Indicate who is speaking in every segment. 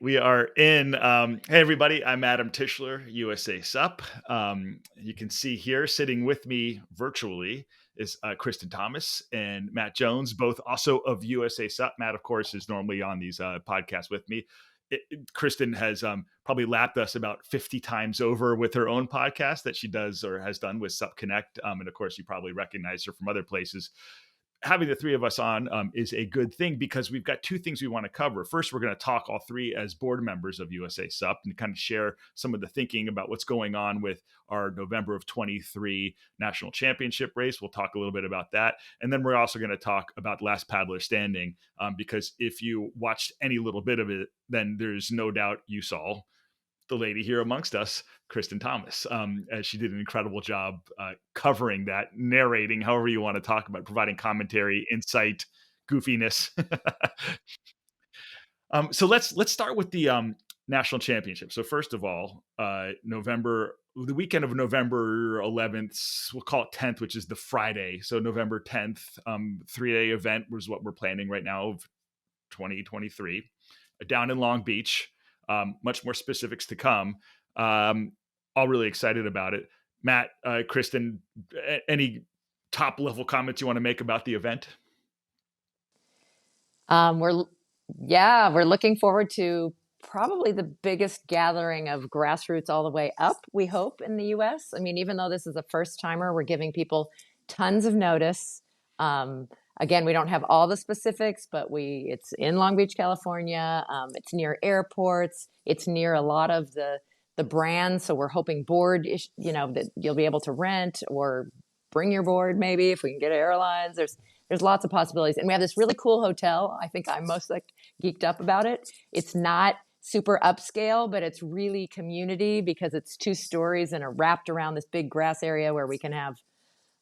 Speaker 1: we are in. Hey, everybody, I'm Adam Tischler, USA SUP. You can see here sitting with me virtually is Kristin Thomas and Matt Jones, both also of USA SUP. Matt, of course, is normally on these podcasts with me. Kristin has probably lapped us about 50 times over with her own podcast that she does or has done with SUP Connect. And of course, you probably recognize her from other places. Having the three of us on is a good thing because we've got two things we want to cover. First, we're going to talk all three as board members of USA SUP and kind of share some of the thinking about what's going on with our November of 23 national championship race. We'll talk a little bit about that. And then we're also going to talk about Last Paddler Standing because if you watched any little bit of it, then there's no doubt you saw the lady here amongst us, Kristin Thomas, as she did an incredible job covering that, narrating, however you want to talk about, providing commentary, insight, goofiness. So let's start with the national championship. So first of all, the weekend of November 11th, we'll call it 10th, which is the Friday. So November 10th, 3-day event was what we're planning right now of 2023 down in Long Beach. Much more specifics to come. All really excited about it. Matt, Kristin, any top level comments you want to make about the event?
Speaker 2: We're looking forward to probably the biggest gathering of grassroots all the way up, we hope, in the US. I mean, even though this is a first timer, we're giving people tons of notice. Again, we don't have all the specifics, but it's in Long Beach, California. It's near airports. It's near a lot of the brands. So we're hoping that you'll be able to rent or bring your board, maybe, if we can get airlines. There's lots of possibilities. And we have this really cool hotel. I think I'm most geeked up about it. It's not super upscale, but it's really community because it's 2 stories and wrapped around this big grass area where we can have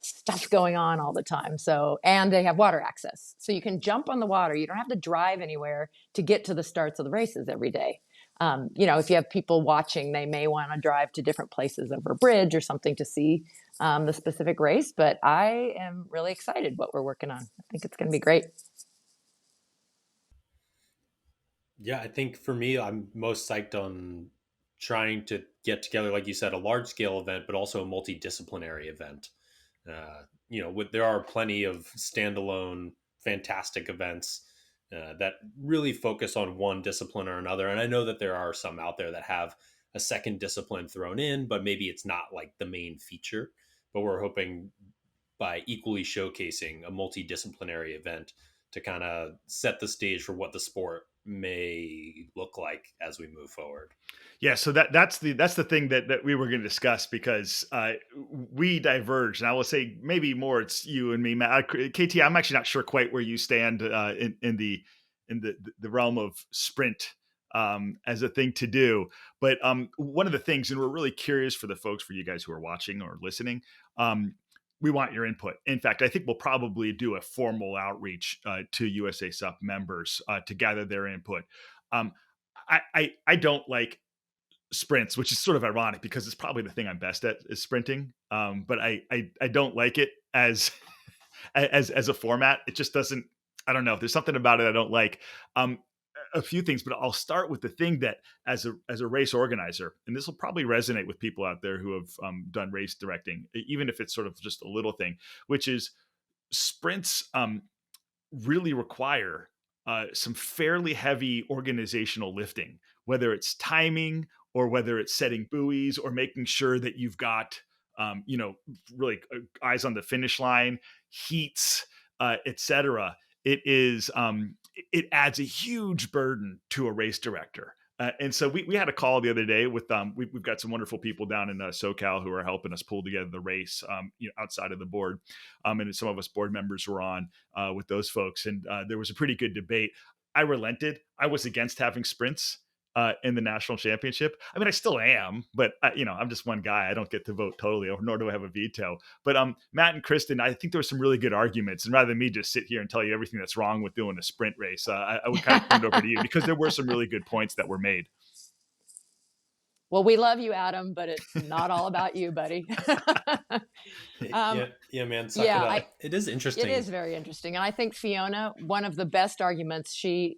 Speaker 2: stuff going on all the time. And they have water access. So you can jump on the water. You don't have to drive anywhere to get to the starts of the races every day. If you have people watching, they may want to drive to different places over a bridge or something to see the specific race. But I am really excited what we're working on. I think it's going to be great.
Speaker 3: Yeah, I think for me, I'm most psyched on trying to get together, like you said, a large scale event, but also a multidisciplinary event. There are plenty of standalone fantastic events that really focus on one discipline or another. And I know that there are some out there that have a second discipline thrown in, but maybe it's not like the main feature. But we're hoping by equally showcasing a multidisciplinary event to kind of set the stage for what the sport may look like as we move forward.
Speaker 1: Yeah, so that's the thing that we were going to discuss because we diverged, and I will say maybe more it's you and me, Matt. KT, I'm actually not sure quite where you stand in the realm of sprint as a thing to do, but one of the things, and we're really curious for you guys who are watching or listening. We want your input. In fact, I think we'll probably do a formal outreach to USA SUP members to gather their input. I don't like sprints, which is sort of ironic because it's probably the thing I'm best at is sprinting. But I don't like it as a format. It just doesn't. I don't know. There's something about it I don't like. A few things, but I'll start with the thing that as a race organizer, and this will probably resonate with people out there who have done race directing, even if it's sort of just a little thing, which is sprints really require some fairly heavy organizational lifting, whether it's timing or whether it's setting buoys or making sure that you've got, really eyes on the finish line, heats, etc. It adds a huge burden to a race director. And so we had a call the other day with we've got some wonderful people down in SoCal who are helping us pull together the race outside of the board, and some of us board members were on with those folks, and there was a pretty good debate. I relented. I was against having sprints in the national championship. I mean, I still am, but I'm just one guy. I don't get to vote totally, nor do I have a veto. But Matt and Kristin, I think there were some really good arguments. And rather than me just sit here and tell you everything that's wrong with doing a sprint race, I would kind of turn it over to you because there were some really good points that were made.
Speaker 2: Well, we love you, Adam, but it's not all about you, buddy. um,
Speaker 3: Yeah, man, suck it
Speaker 2: yeah,
Speaker 3: up. It is
Speaker 2: it
Speaker 3: interesting.
Speaker 2: is very interesting. And I think Fiona, one of the best arguments she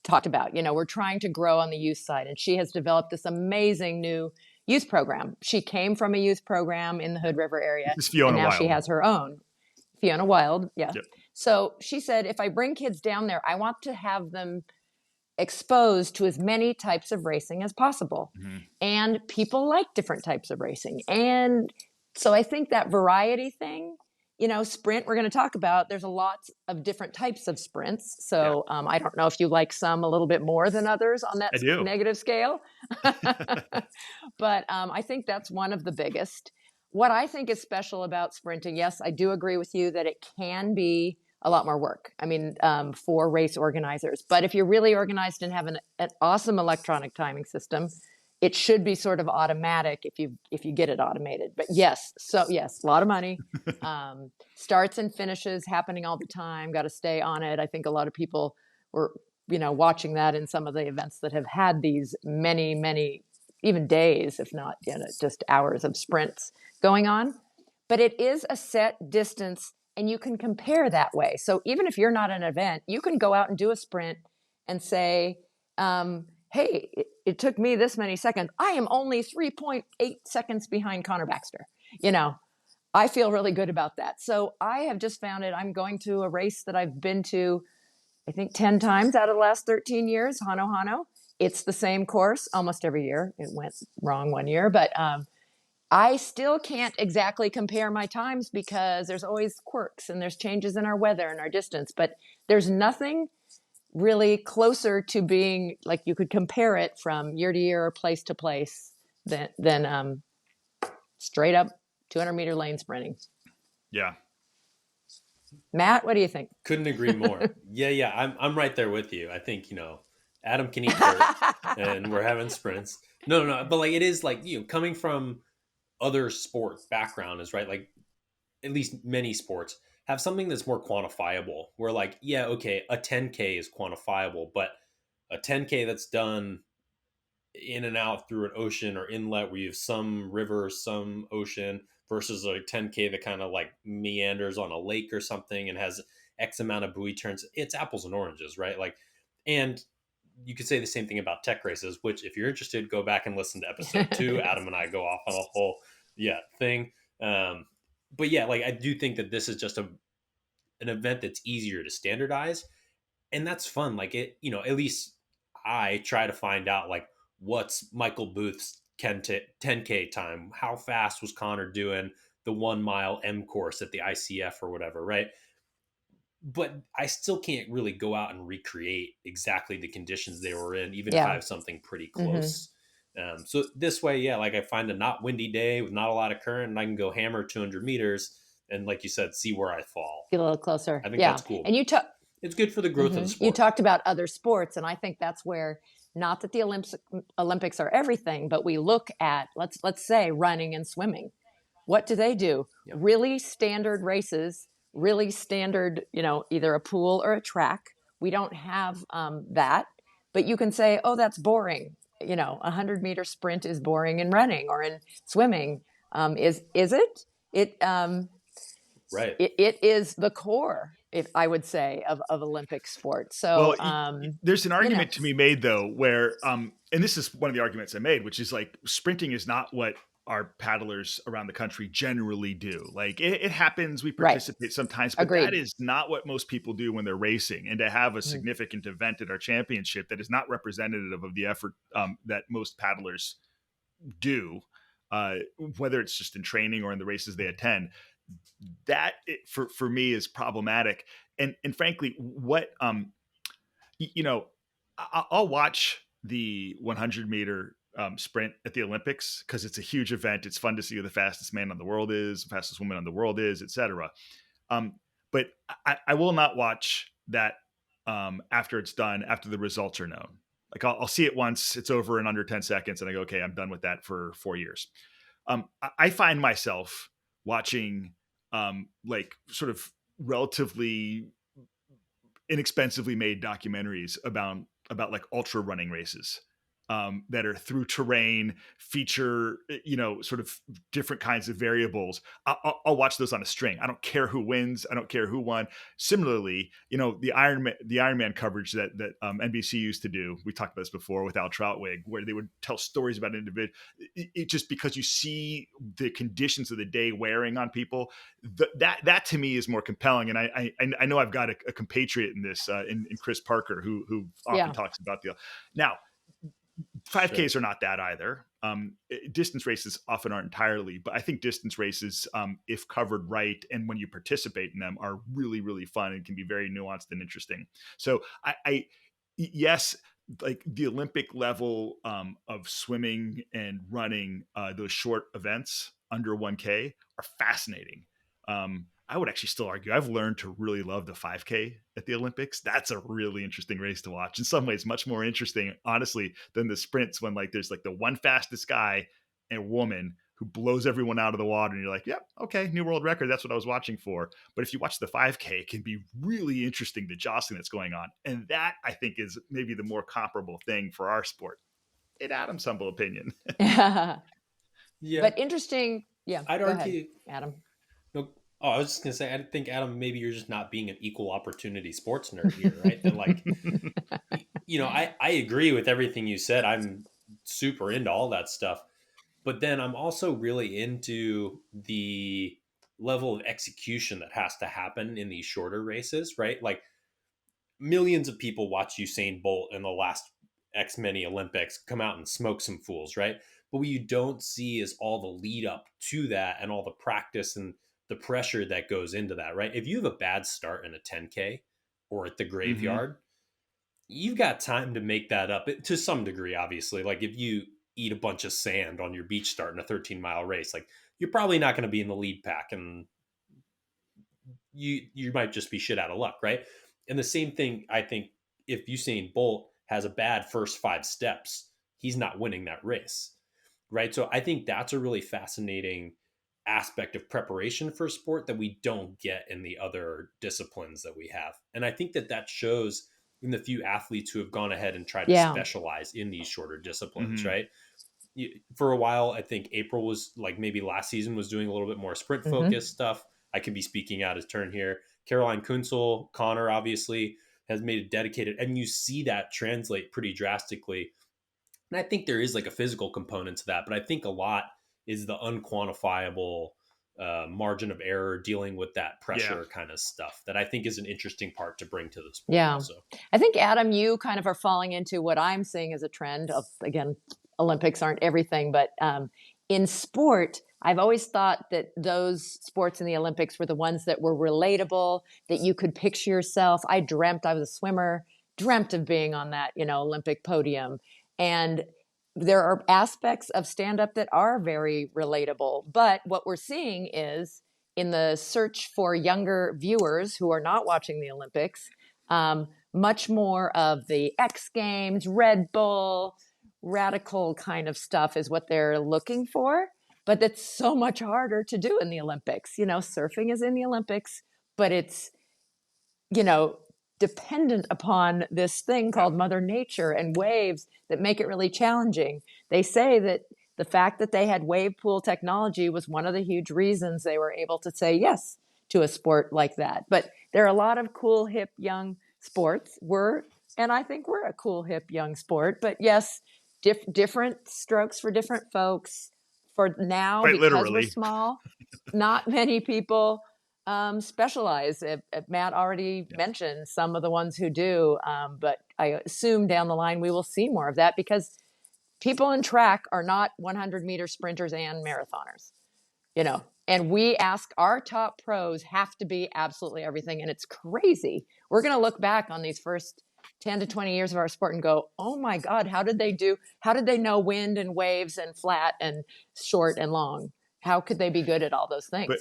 Speaker 2: talked about, we're trying to grow on the youth side, and she has developed this amazing new youth program. She came from a youth program in the Hood River area,
Speaker 1: This is
Speaker 2: and
Speaker 1: Fiona
Speaker 2: now she
Speaker 1: Wild.
Speaker 2: has her own. Fiona Wild, yeah.
Speaker 1: Yep.
Speaker 2: So she said, if I bring kids down there, I want to have them exposed to as many types of racing as possible.
Speaker 1: Mm-hmm.
Speaker 2: And people like different types of racing. And so I think that variety thing, sprint, we're going to talk about, there's a lot of different types of sprints. So I don't know if you like some a little bit more than others on that
Speaker 1: I do.
Speaker 2: negative scale. But I think that's one of the biggest. What I think is special about sprinting, yes, I do agree with you that it can be a lot more work. I mean, for race organizers. But if you're really organized and have an awesome electronic timing system, it should be sort of automatic if you get it automated. But yes, a lot of money. Starts and finishes happening all the time. Got to stay on it. I think a lot of people were, watching that in some of the events that have had these many, many, even days, if not just hours of sprints going on. But it is a set distance. And you can compare that way. So even if you're not an event, you can go out and do a sprint and say, hey, it took me this many seconds. I am only 3.8 seconds behind Connor Baxter. I feel really good about that. So I have just found it. I'm going to a race that I've been to, I think 10 times out of the last 13 years, Hano. It's the same course almost every year. It went wrong one year, but I still can't exactly compare my times because there's always quirks and there's changes in our weather and our distance, but there's nothing really closer to being like you could compare it from year to year or place to place than straight up 200-meter lane sprinting.
Speaker 1: Yeah.
Speaker 2: Matt, what do you think?
Speaker 3: Couldn't agree more. Yeah, I'm right there with you. I think, Adam can eat dirt and we're having sprints. No, but like it is like, coming from other sport background is right, like at least many sports have something that's more quantifiable, where like, yeah, okay, a 10K is quantifiable, but a 10K that's done in and out through an ocean or inlet where you have some river, some ocean, versus a 10K that kind of like meanders on a lake or something and has X amount of buoy turns, it's apples and oranges, right? Like, and you could say the same thing about tech races, which if you're interested, go back and listen to episode 2. Adam and I go off on a whole thing. But yeah, like I do think that this is just an event that's easier to standardize, and that's fun. Like it, at least I try to find out like what's Michael Booth's 10K time, how fast was Connor doing the 1 mile M course at the ICF or whatever, right? But I still can't really go out and recreate exactly the conditions they were in, even if I have something pretty close. So this way, like I find a not windy day with not a lot of current, and I can go hammer 200 meters and, like you said, see where I fall.
Speaker 2: Get a little closer.
Speaker 3: I think that's cool.
Speaker 2: And
Speaker 3: it's good for the growth of the sport.
Speaker 2: You talked about other sports, and I think that's where, not that the Olympics are everything, but we look at, let's say, running and swimming. What do they do? Yep. Really standard races, really standard, either a pool or a track. We don't have that, but you can say, oh, that's boring. A 100-meter sprint is boring in running or in swimming. Is it?
Speaker 3: Right.
Speaker 2: It is the core, if I would say, of Olympic sport. So
Speaker 1: there's an argument to be made though, where and this is one of the arguments I made, which is like sprinting is not what our paddlers around the country generally do. Like it happens, we participate sometimes, but that is not what most people do when they're racing. And to have a significant event at our championship that is not representative of the effort that most paddlers do, whether it's just in training or in the races they attend, that for me is problematic. And frankly, what I'll watch the 100-meter sprint at the Olympics because it's a huge event. It's fun to see who the fastest man in the world is, the fastest woman in the world is, etc. But I will not watch that after it's done, after the results are known. Like I'll see it once, it's over in under 10 seconds, and I go, okay, I'm done with that for 4 years. I find myself watching like sort of relatively inexpensively made documentaries about like ultra running races that are through terrain, feature, sort of different kinds of variables. I'll watch those on a string. I don't care who wins. I don't care who won. Similarly, the Ironman coverage that NBC used to do. We talked about this before with Al Troutwig, where they would tell stories about an individual. It just because you see the conditions of the day wearing on people, that to me is more compelling. And I know I've got a compatriot in this, in Chris Parker, who often talks about now. 5Ks are not that either. Distance races often aren't entirely, but I think distance races, if covered right and when you participate in them, are really, really fun and can be very nuanced and interesting. So yes, like the Olympic level of swimming and running, those short events under 1K are fascinating. I would actually still argue I've learned to really love the 5K at the Olympics. That's a really interesting race to watch. In some ways, much more interesting, honestly, than the sprints when there's the one fastest guy and woman who blows everyone out of the water. And you're like, yep, okay, new world record. That's what I was watching for. But if you watch the 5K, it can be really interesting, the jostling that's going on. And that, I think, is maybe the more comparable thing for our sport. In Adam's humble opinion.
Speaker 2: Yeah.
Speaker 3: Yeah.
Speaker 2: But interesting. Yeah.
Speaker 3: I'd
Speaker 2: go
Speaker 3: argue,
Speaker 2: ahead, Adam.
Speaker 3: No, I was just going to say, I think, Adam, maybe you're just not being an equal opportunity sports nerd here, right? That I agree with everything you said. I'm super into all that stuff. But then I'm also really into the level of execution that has to happen in these shorter races, right? Like millions of people watch Usain Bolt in the last X many Olympics come out and smoke some fools, right? But what you don't see is all the lead up to that and all the practice and the pressure that goes into that, right? If you have a bad start in a 10K or at the graveyard, you've got time to make that up to some degree, obviously. Like if you eat a bunch of sand on your beach start in a 13-mile race, like you're probably not going to be in the lead pack and you might just be shit out of luck, right? And the same thing, I think, if Usain Bolt has a bad first 5 steps, he's not winning that race, right? So I think that's a really fascinating aspect of preparation for sport that we don't get in the other disciplines that we have. And I think that shows in the few athletes who have gone ahead and tried to specialize in these shorter disciplines, right? For a while, I think April was maybe last season was doing a little bit more sprint focused stuff. I could be speaking out his turn here. Caroline Kunzel, Connor obviously has made it dedicated, and you see that translate pretty drastically. And I think there is a physical component to that, but I think a lot is the unquantifiable margin of error dealing with that pressure kind of stuff that I think is an interesting part to bring to the sport. Also.
Speaker 2: I think, Adam, you kind of are falling into what I'm seeing as a trend of, again, Olympics aren't everything, but in sport, I've always thought that those sports in the Olympics were the ones that were relatable, that you could picture yourself. I was a swimmer, dreamt of being on that, Olympic podium. And there are aspects of stand-up that are very relatable. But what we're seeing is in the search for younger viewers who are not watching the Olympics, much more of the X Games, Red Bull, radical kind of stuff is what they're looking for. But it's so much harder to do in the Olympics. Surfing is in the Olympics, but it's, dependent upon this thing called Mother Nature and waves that make it really challenging. They say that the fact that they had wave pool technology was one of the huge reasons they were able to say yes to a sport like that. But there are a lot of cool, hip, young sports. And I think we're a cool, hip, young sport. But yes, different strokes for different folks. For now,
Speaker 1: quite
Speaker 2: because
Speaker 1: literally.
Speaker 2: We're small, not many people specialize. Matt already mentioned some of the ones who do, but I assume down the line we will see more of that because people in track are not 100-meter sprinters and marathoners, and we ask our top pros have to be absolutely everything. And it's crazy. We're going to look back on these first 10 to 20 years of our sport and go, oh my God, how did they know wind and waves and flat and short and long? How could they be good at all those things?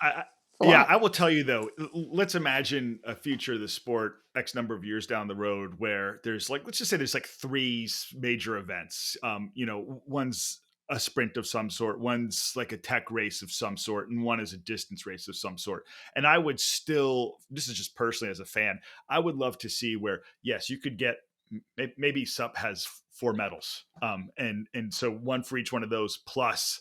Speaker 1: I will tell you though, let's imagine a future of the sport X number of years down the road where there's let's just say there's 3 major events. One's a sprint of some sort, one's a tech race of some sort, and one is a distance race of some sort. And I would still, this is just personally as a fan, I would love to see where, yes, you could get maybe SUP has 4 medals, and so one for each one of those, plus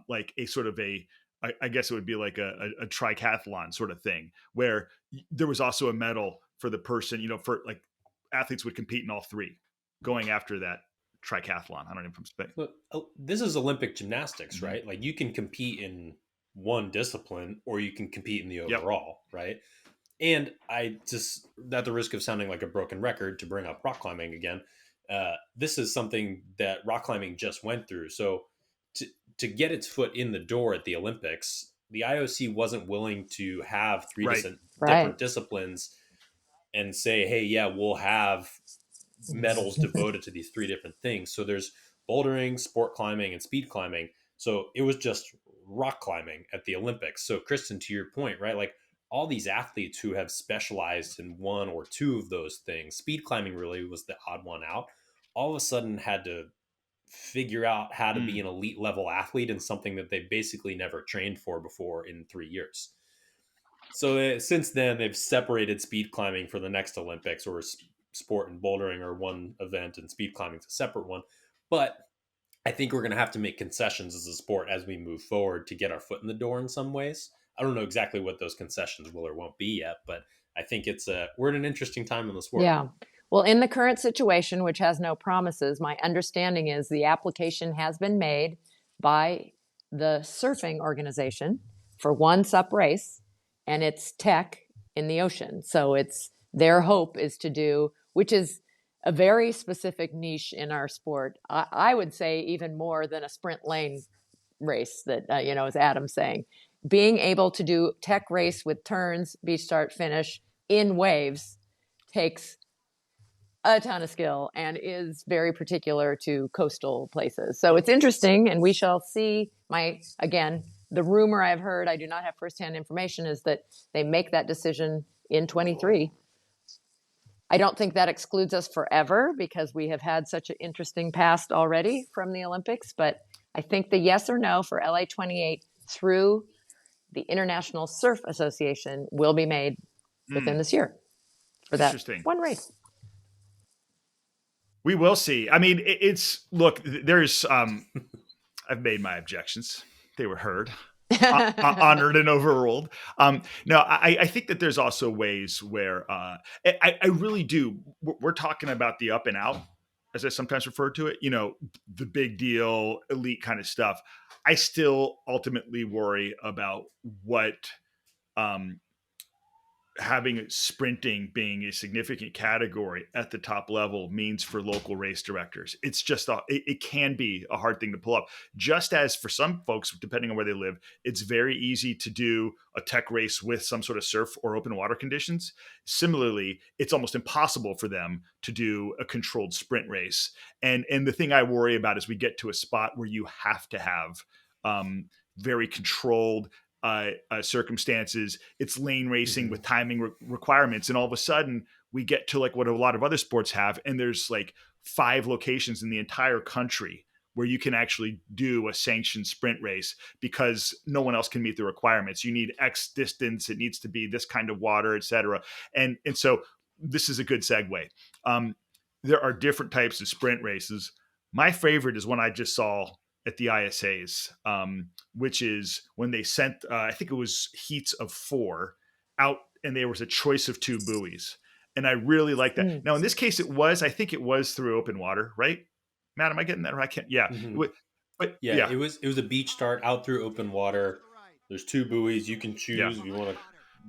Speaker 1: like a sort of I guess it would be like a tricathlon sort of thing, where there was also a medal for the person, for like athletes would compete in all three, going after that tricathlon. I don't know if I'm
Speaker 3: Look, this is Olympic gymnastics,
Speaker 1: Mhm.
Speaker 3: right? Like you can compete in one discipline or you can compete in the
Speaker 1: Yep.
Speaker 3: overall, right? And I just, at the risk of sounding like a broken record, to bring up rock climbing again, this is something that rock climbing just went through. So to, to get its foot in the door at the Olympics, the IOC wasn't willing to have three
Speaker 1: Right.
Speaker 3: different
Speaker 2: Right.
Speaker 3: disciplines and say, hey, yeah, we'll have medals devoted to these three different things. So there's bouldering, sport climbing, and speed climbing. So it was just rock climbing at the Olympics. So Kristin, to your point, right? Like all these athletes who have specialized in one or two of those things, speed climbing really was the odd one out, all of a sudden had to figure out how to be
Speaker 1: Mm.
Speaker 3: an elite level athlete in something that they basically never trained for before in 3 years. So since then, they've separated speed climbing for the next Olympics, or sport and bouldering are one event and speed climbing is a separate one. But I think we're going to have to make concessions as a sport as we move forward to get our foot in the door in some ways. I don't know exactly what those concessions will or won't be yet, but I think we're in an interesting time in the sport.
Speaker 2: Yeah. Well, in the current situation, which has no promises, my understanding is the application has been made by the surfing organization for one SUP race, and it's tech in the ocean. So it's their hope is to do, which is a very specific niche in our sport. I would say even more than a sprint lane race that, as Adam's saying, being able to do tech race with turns, beach start, finish in waves takes a ton of skill and is very particular to coastal places. So it's interesting, and we shall see. Again, the rumor I've heard, I do not have firsthand information, is that they make that decision in 23. I don't think that excludes us forever because we have had such an interesting past already from the Olympics, but I think the yes or no for LA 28 through the International Surf Association will be made within
Speaker 1: Mm.
Speaker 2: this year for that
Speaker 1: Interesting.
Speaker 2: one race.
Speaker 1: We will see. I mean, look, there's I've made my objections. They were heard, honored, and overruled. No, I think that there's also ways where I really do. We're talking about the up and out, as I sometimes refer to it. The big deal, elite kind of stuff. I still ultimately worry about what um, having sprinting being a significant category at the top level means for local race directors. It's just it can be a hard thing to pull up. Just as for some folks, depending on where they live, it's very easy to do a tech race with some sort of surf or open water conditions. Similarly, it's almost impossible for them to do a controlled sprint race. And the thing I worry about is we get to a spot where you have to have very controlled circumstances. It's lane racing with timing requirements, and all of a sudden we get to like what a lot of other sports have, and there's like 5 locations in the entire country where you can actually do a sanctioned sprint race because no one else can meet the requirements. You need X distance, it needs to be this kind of water, etc. And so this is a good segue. There are different types of sprint races. My favorite is one I just saw at the ISAs, which is when they sent, I think it was heats of 4 out, and there was a choice of 2 buoys. And I really like that.
Speaker 2: Mm.
Speaker 1: Now, in this case, I think it was through open water, right? Matt, am I getting that right? I can't, yeah.
Speaker 3: Mm-hmm.
Speaker 1: But
Speaker 3: Yeah,
Speaker 1: yeah,
Speaker 3: it was a beach start out through open water. There's 2 buoys. You can
Speaker 1: yeah.
Speaker 3: choose if you want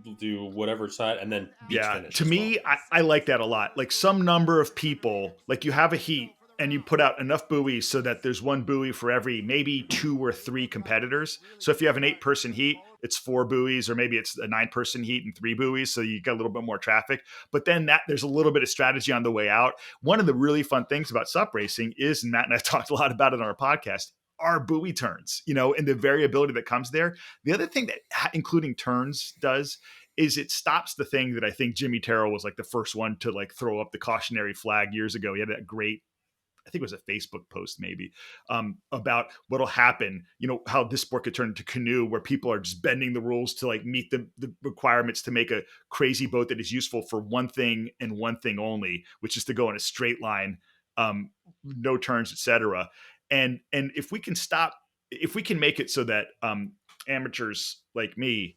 Speaker 3: to do whatever side, and then beach
Speaker 1: Yeah,
Speaker 3: finish
Speaker 1: to
Speaker 3: as well.
Speaker 1: me, I like that a lot. Like some number of people, like you have a heat and you put out enough buoys so that there's one buoy for every maybe 2 or 3 competitors. So if you have an 8-person heat, it's 4 buoys, or maybe it's a 9-person heat and 3 buoys. So you got a little bit more traffic. But then there's a little bit of strategy on the way out. One of the really fun things about SUP racing is, and Matt and I talked a lot about it on our podcast, are buoy turns, and the variability that comes there. The other thing that including turns does is it stops the thing that I think Jimmy Terrell was like the first one to like throw up the cautionary flag years ago. He had that great, I think it was a Facebook post maybe, about what'll happen, how this sport could turn into canoe, where people are just bending the rules to like meet the requirements to make a crazy boat that is useful for one thing and one thing only, which is to go in a straight line, no turns, etc. And if we can make it so that amateurs like me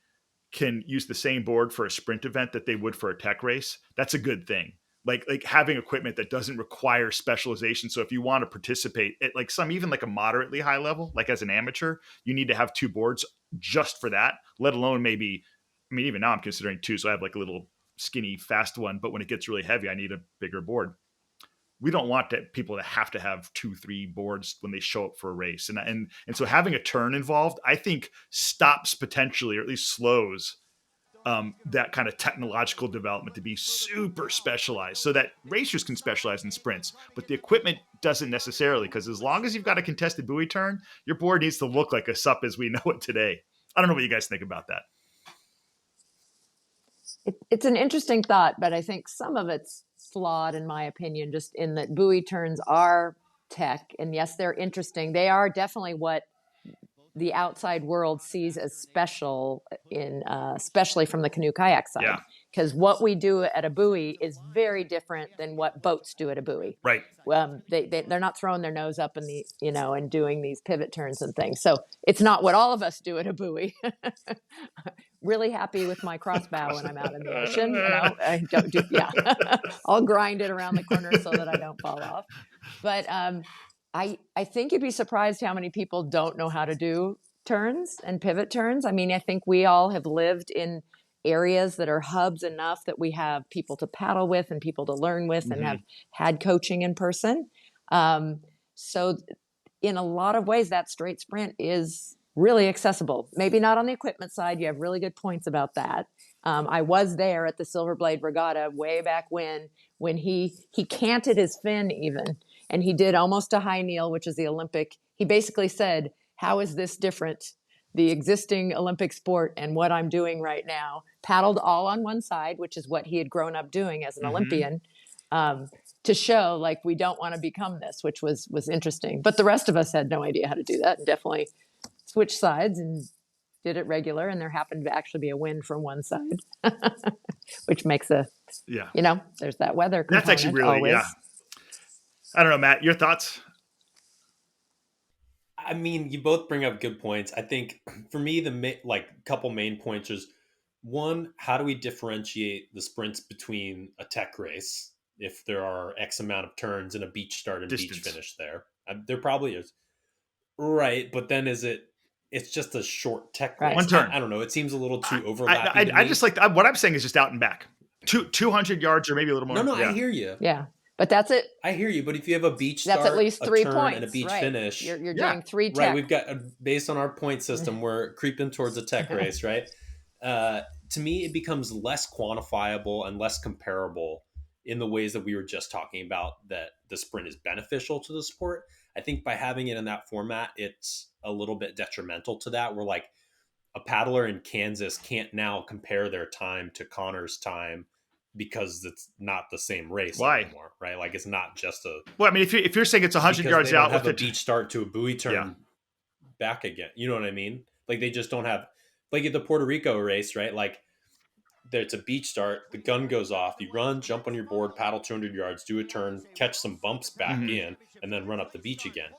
Speaker 1: can use the same board for a sprint event that they would for a tech race, that's a good thing. Like having equipment that doesn't require specialization. So if you want to participate at like even like a moderately high level, like as an amateur, you need to have two boards just for that, let alone maybe, I mean, even now I'm considering two. So I have like a little skinny fast one, but when it gets really heavy, I need a bigger board. We don't want people to have 2-3 boards when they show up for a race. And so having a turn involved, I think stops potentially, or at least slows that kind of technological development to be super specialized, so that racers can specialize in sprints, but the equipment doesn't necessarily, because as long as you've got a contested buoy turn, your board needs to look like a SUP as we know it today. I don't know what you guys think about that.
Speaker 2: It's an interesting thought, but I think some of it's flawed in my opinion, just in that buoy turns are tech, and yes, they're interesting. They are definitely what the outside world sees as special, especially from the canoe kayak side, because what we do at a buoy is very different than what boats do at a buoy.
Speaker 1: Right.
Speaker 2: They're not throwing their nose up in the and doing these pivot turns and things. So it's not what all of us do at a buoy. Really happy with my crossbow when I'm out in the ocean. I don't do I'll grind it around the corner so that I don't fall off. But I think you'd be surprised how many people don't know how to do turns and pivot turns. I mean, I think we all have lived in areas that are hubs enough that we have people to paddle with and people to learn with, and have had coaching in person. So in a lot of ways, that straight sprint is really accessible. Maybe not on the equipment side. You have really good points about that. I was there at the Silver Blade Regatta way back when he canted his fin even, and he did almost a high kneel, which is the Olympic. He basically said, how is this different, the existing Olympic sport and what I'm doing right now? Paddled all on one side, which is what he had grown up doing as an Olympian, to show like we don't want to become this, which was interesting. But the rest of us had no idea how to do that, and definitely switched sides and did it regular, and there happened to actually be a win from one side, which makes there's that weather component.
Speaker 1: That's actually really
Speaker 2: always.
Speaker 1: I don't know, Matt, your thoughts?
Speaker 3: I mean, you both bring up good points. I think for me, the couple main points is, one, how do we differentiate the sprints between a tech race if there are X amount of turns and a beach start and beach finish there? There probably is. Right, but then it's just a short tech race.
Speaker 1: One turn.
Speaker 3: I don't know. It seems a little too overlapping.
Speaker 1: I just what I'm saying is just out and back. 200 yards or maybe a little more.
Speaker 3: No, I hear you.
Speaker 2: Yeah. But that's it.
Speaker 3: I hear you. But if you have a beach start,
Speaker 2: that's at least 3 points,
Speaker 3: and a beach
Speaker 2: right.
Speaker 3: finish,
Speaker 2: you're doing 3 tech.
Speaker 3: Right. We've got, based on our point system, we're creeping towards a tech race, right? To me, it becomes less quantifiable and less comparable in the ways that we were just talking about, that the sprint is beneficial to the sport. I think by having it in that format, it's a little bit detrimental to that. We're like, a paddler in Kansas can't now compare their time to Connor's time, because it's not the same race anymore, right? Like, it's not just a...
Speaker 1: Well, I mean, if you're saying it's 100 yards out with
Speaker 3: a beach start to a buoy turn back again, you know what I mean? Like, they just don't have... Like at the Puerto Rico race, right? Like, it's a beach start, the gun goes off, you run, jump on your board, paddle 200 yards, do a turn, catch some bumps back in, and then run up the beach again.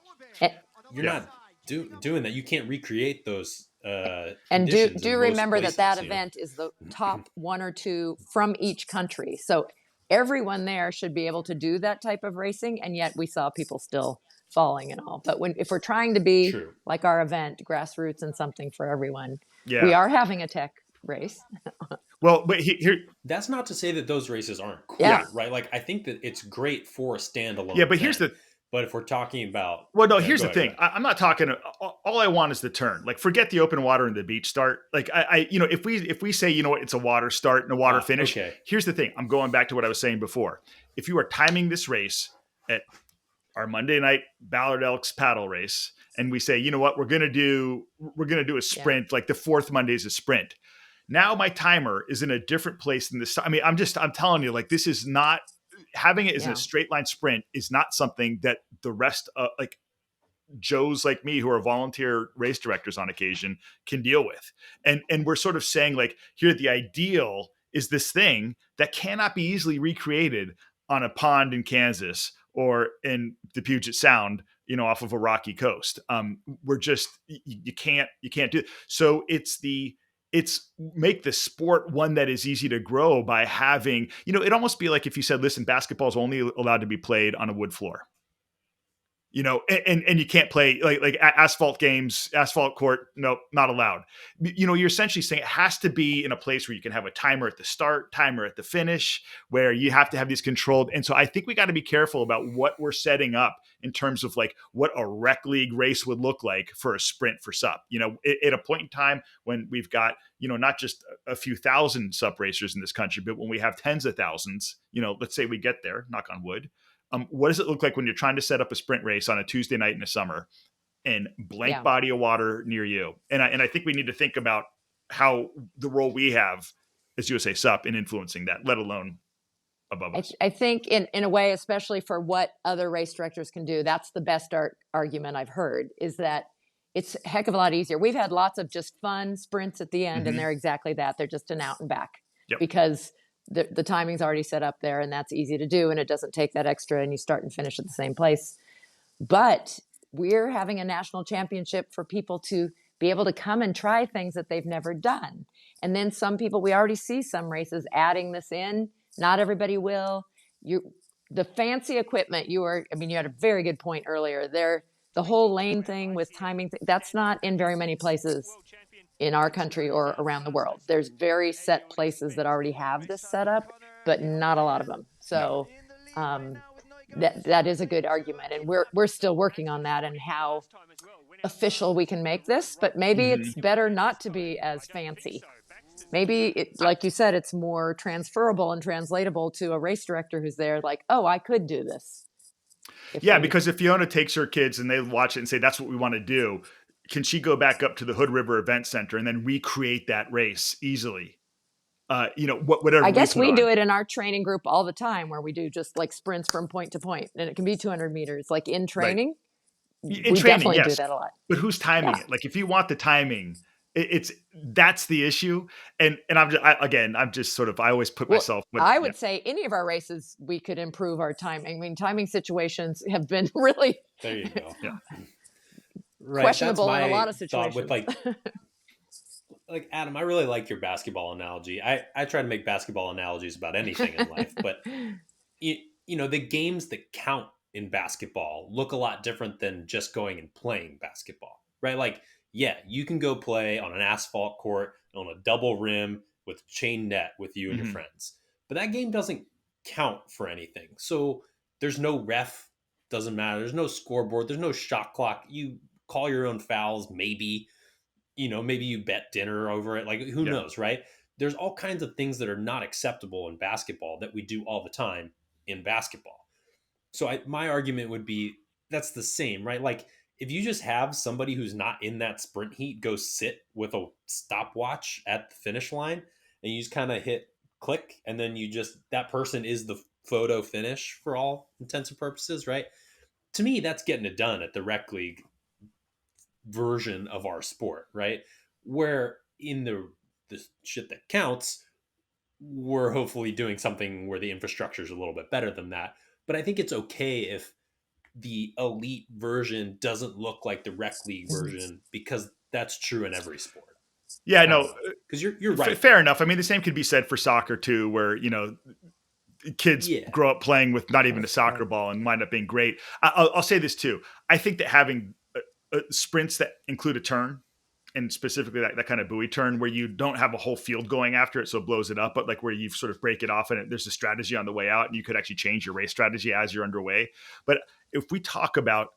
Speaker 3: You're not doing that. You can't recreate those...
Speaker 2: and do remember places, that event is the top 1 or 2 from each country. So everyone there should be able to do that type of racing. And yet we saw people still falling and all. But if we're trying to be like our event, grassroots and something for everyone, we are having a tech race.
Speaker 1: Well, but here,
Speaker 3: that's not to say that those races aren't cool, right? Like, I think that it's great for a standalone.
Speaker 1: Yeah, but here's the...
Speaker 3: But if we're talking about...
Speaker 1: Well, no, here's the thing. I'm not talking... All I want is the turn. Like, forget the open water and the beach start. Like, if we say, it's a water start and a water finish, here's the thing. I'm going back to what I was saying before. If you are timing this race at our Monday night Ballard Elks paddle race, and we say, you know what, we're going to do a sprint, like the fourth Monday is a sprint. Now my timer is in a different place than this. I mean, I'm telling you, like, this is not... having it as a
Speaker 2: Yeah.
Speaker 1: straight line sprint is not something that the rest like Joes like me who are volunteer race directors on occasion can deal with. And we're sort of saying like, here, the ideal is this thing that cannot be easily recreated on a pond in Kansas or in the Puget Sound, off of a rocky coast. We're just, you can't do it. So it's make the sport one that is easy to grow by having, it'd almost be like if you said, listen, basketball is only allowed to be played on a wood floor. And you can't play like asphalt games, asphalt court. No, not allowed. You're essentially saying it has to be in a place where you can have a timer at the start, timer at the finish, where you have to have these controlled. And so I think we got to be careful about what we're setting up in terms of like what a rec league race would look like for a sprint for SUP. At a point in time when we've got, not just a few thousand SUP racers in this country, but when we have tens of thousands, let's say we get there, knock on wood. What does it look like when you're trying to set up a sprint race on a Tuesday night in the summer and blank body of water near you? And I think we need to think about how the role we have as USA SUP in influencing that, let alone above us.
Speaker 2: I think in a way, especially for what other race directors can do, that's the best argument I've heard, is that it's a heck of a lot easier. We've had lots of just fun sprints at the end, and they're exactly that. They're just an out and back because the timing's already set up there, and that's easy to do, and it doesn't take that extra, and you start and finish at the same place. But we're having a national championship for people to be able to come and try things that they've never done. And then some people, we already see some races adding this in. Not everybody will. The fancy equipment, you had a very good point earlier there. The whole lane thing with timing, that's not in very many places in our country or around the world. There's very set places that already have this set up, but not a lot of them. So that is a good argument. And we're still working on that and how official we can make this, but maybe it's better not to be as fancy. Maybe, like you said, it's more transferable and translatable to a race director who's there like, oh, I could do this.
Speaker 1: Because if Fiona takes her kids and they watch it and say, that's what we want to do, can she go back up to the Hood River Event Center and then recreate that race easily? Whatever.
Speaker 2: I guess we do it in our training group all the time, where we do just like sprints from point to point, and it can be 200 meters. Like in training, we definitely do that a lot.
Speaker 1: But who's timing it? Like if you want the timing, that's the issue. And I'm just sort of, I always put myself.
Speaker 2: I would say any of our races, we could improve our timing. I mean, timing situations have been really
Speaker 3: there you go.
Speaker 2: questionable in a lot of situations.
Speaker 3: With like Adam, I really like your basketball analogy. I try to make basketball analogies about anything in life, but the games that count in basketball look a lot different than just going and playing basketball, right? Like, yeah, you can go play on an asphalt court on a double rim with chain net with you and your friends, but that game doesn't count for anything. So there's no ref, doesn't matter. There's no scoreboard. There's no shot clock. You call your own fouls, maybe. Maybe you bet dinner over it. Like, who knows, right? There's all kinds of things that are not acceptable in basketball that we do all the time in basketball. So my argument would be that's the same, right? Like, if you just have somebody who's not in that sprint heat go sit with a stopwatch at the finish line and you just kind of hit click, and then that person is the photo finish for all intents and purposes, right? To me, that's getting it done at the rec league version of our sport, right? Where in the shit that counts, we're hopefully doing something where the infrastructure is a little bit better than that. But I think it's okay if the elite version doesn't look like the rec league version, because that's true in every sport.
Speaker 1: Yeah, no,
Speaker 3: because you're right.
Speaker 1: Fair enough. I mean, the same could be said for soccer too, where kids grow up playing with not even a soccer ball and wind up being great. I'll say this too. I think that having sprints that include a turn, and specifically that kind of buoy turn where you don't have a whole field going after it, so it blows it up, but like where you sort of break it off and there's a strategy on the way out, and you could actually change your race strategy as you're underway. But if we talk about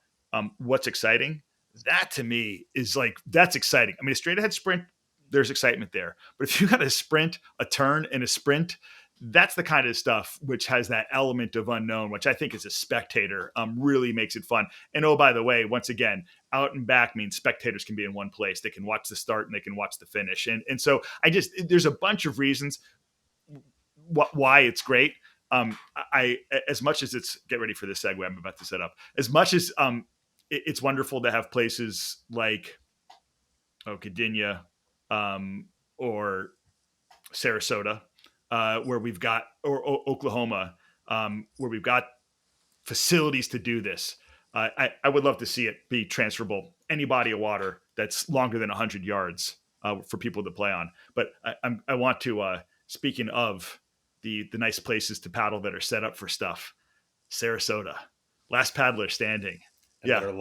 Speaker 1: what's exciting, that to me is like, that's exciting. I mean, a straight ahead sprint, there's excitement there. But if you got a sprint, a turn, and a sprint, that's the kind of stuff which has that element of unknown, which I think as a spectator really makes it fun. And oh, by the way, once again, out and back means spectators can be in one place. They can watch the start and they can watch the finish. And so there's a bunch of reasons why it's great. I as much as it's get ready for this segue I'm about to set up. As much as it's wonderful to have places like Gdynia or Sarasota, where we've got or Oklahoma, where we've got facilities to do this. I would love to see it be transferable any body of water that's longer than 100 yards for people to play on. But I want to speaking of the nice places to paddle that are set up for stuff. Sarasota, last paddler standing.
Speaker 3: And that
Speaker 1: Yeah,
Speaker 3: are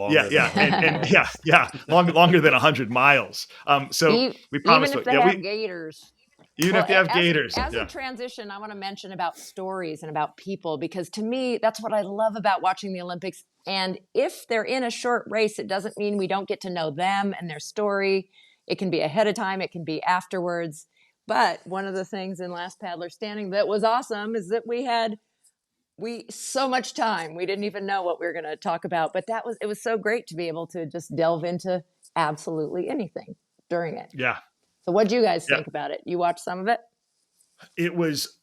Speaker 3: longer than
Speaker 1: longer than 100 miles. So we
Speaker 2: Even
Speaker 1: promised.
Speaker 2: if they have gators.
Speaker 1: Even
Speaker 2: Well,
Speaker 1: if they have gators.
Speaker 2: as a transition, I want to mention about stories and about people, because to me, that's what I love about watching the Olympics. And if they're in a short race, it doesn't mean we don't get to know them and their story. It can be ahead of time, it can be afterwards. But one of the things in Last Paddler Standing that was awesome is that we had so much time. We didn't even know what we were going to talk about, but it was so great to be able to just delve into absolutely anything during it.
Speaker 1: Yeah.
Speaker 2: So what'd you guys think about it? You watched some of it?
Speaker 1: It was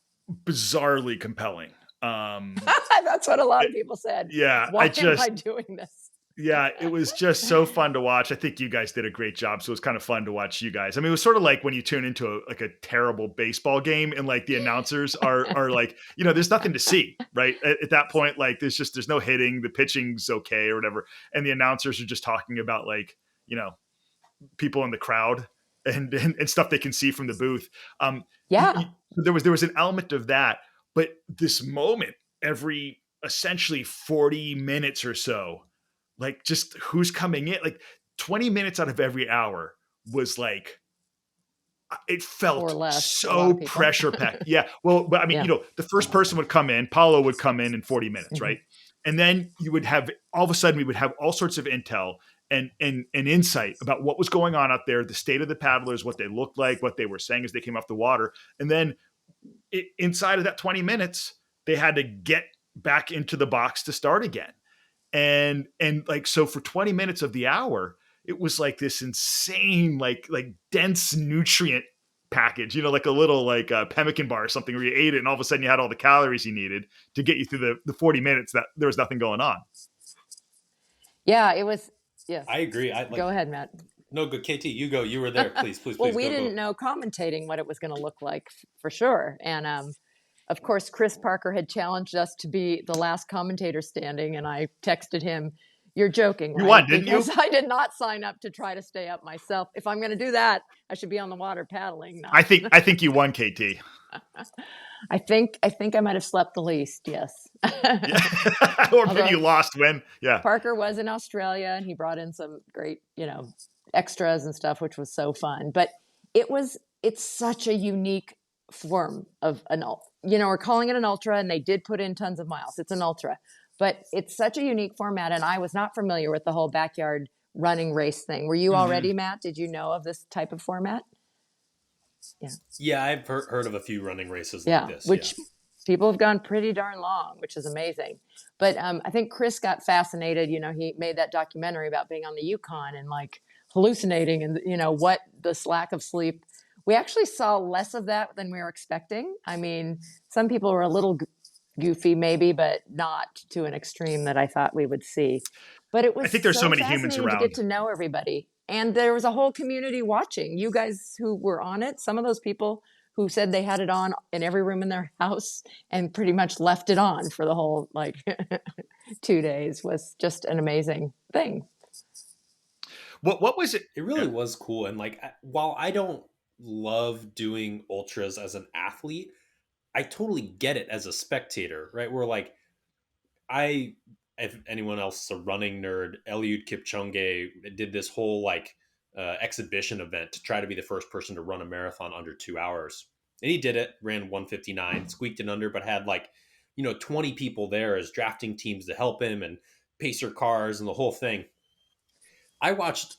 Speaker 1: bizarrely compelling.
Speaker 2: That's what a lot of people said.
Speaker 1: Yeah.
Speaker 2: Why am I doing this?
Speaker 1: Yeah, it was just so fun to watch. I think you guys did a great job. So it was kind of fun to watch you guys. I mean, it was sort of like when you tune into a terrible baseball game and like the announcers are like, there's nothing to see, right? At that point, like there's no hitting, the pitching's okay or whatever. And the announcers are just talking about like, people in the crowd and stuff they can see from the booth. There was an element of that, but this moment every essentially 40 minutes or so, like just who's coming in, like 20 minutes out of every hour was like, it felt so pressure packed. Yeah. Well, but I mean, the first person would come in, Paulo would come in 40 minutes. Mm-hmm. Right. And then you would have, all of a sudden we would have all sorts of intel and insight about what was going on out there, the state of the paddlers, what they looked like, what they were saying as they came off the water. And then inside of that 20 minutes, they had to get back into the box to start again. And like, so for 20 minutes of the hour, it was like this insane, like dense nutrient package, like a little like a pemmican bar or something where you ate it and all of a sudden you had all the calories you needed to get you through the 40 minutes that there was nothing going on.
Speaker 2: Yeah, it was. Yes.
Speaker 3: I agree.
Speaker 2: Go ahead, Matt.
Speaker 3: No, good. KT, you go. You were there. Please.
Speaker 2: Well, we didn't know commentating what it was going to look like for sure. And of course, Chris Parker had challenged us to be the last commentator standing. And I texted him, "You're joking, right?"
Speaker 1: You won, didn't
Speaker 2: because
Speaker 1: you?
Speaker 2: I did not sign up to try to stay up myself. If I'm going to do that, I should be on the water paddling. No.
Speaker 1: I think you won, KT.
Speaker 2: I think I might have slept the least. Yes.
Speaker 1: Or maybe you lost when. Yeah.
Speaker 2: Parker was in Australia and he brought in some great, extras and stuff, which was so fun. But it's such a unique form of we're calling it an ultra, and they did put in tons of miles. It's an ultra, but it's such a unique format. And I was not familiar with the whole backyard running race thing. Were you already, Matt? Did you know of this type of format?
Speaker 3: Yeah, I've heard of a few running races like this.
Speaker 2: Which people have gone pretty darn long, which is amazing. But I think Chris got fascinated. He made that documentary about being on the Yukon and like hallucinating and, what this lack of sleep. We actually saw less of that than we were expecting. I mean, some people were a little goofy maybe, but not to an extreme that I thought we would see. But it was
Speaker 1: I think there's so many humans around
Speaker 2: to get to know everybody. And there was a whole community watching. You guys who were on it, some of those people who said they had it on in every room in their house and pretty much left it on for the whole 2 days was just an amazing thing.
Speaker 1: What was it?
Speaker 3: It really was cool. And while I don't love doing ultras as an athlete, I totally get it as a spectator, right? Where if anyone else is a running nerd, Eliud Kipchoge did this whole exhibition event to try to be the first person to run a marathon under 2 hours. And he did it, ran 1:59, squeaked it under, but had 20 people there as drafting teams to help him and pacer cars and the whole thing. I watched